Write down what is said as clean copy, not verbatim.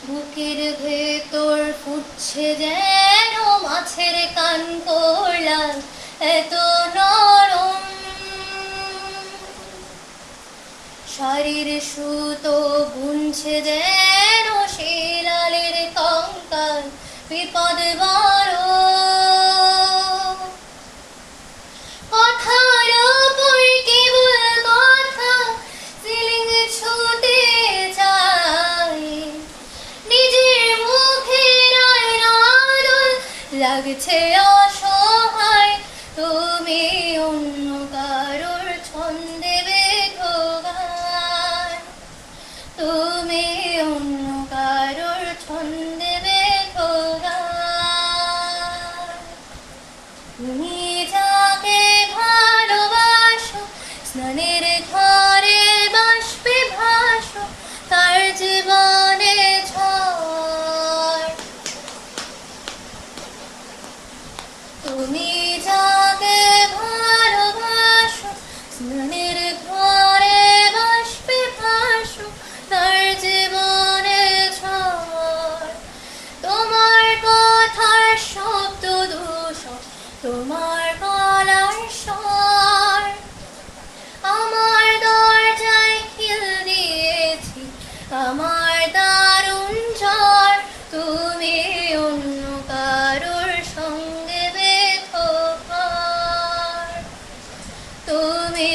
বুকের ভেতর ফুটছে যেন মাছের কান করলা, এত নরম শাড়ির সুতো বুনছে যেন শিলালের কঙ্কাল, বিপদ বড় কথার উপর কেবল কথা, সিলিং ছুতে চাই নিজের মুখের আদল, লাগছে অসহায় তুমি অন্য কারোর ছন্দে বেঁধো গান, তুমি অন্য কারোর ছন্দে বেঁধো গান। তুমি যাকে ভালোবাসো স্নানের ঘরে বাষ্পে ভাসো, তার জীবনে ঝড়। তুমি যাকে ভালোবাসো স্নানের ঘরে বাষ্পে ভাসো, তার জীবনে ঝড়। তোমার কথার শব্দ দূষণ, তোমার গলার স্বর, আমার দরজায় খিল দিয়েছি আমার দারুণ ঝড়। তুমি অন্য কারোর সঙ্গে বেঁধো ঘর, তুমি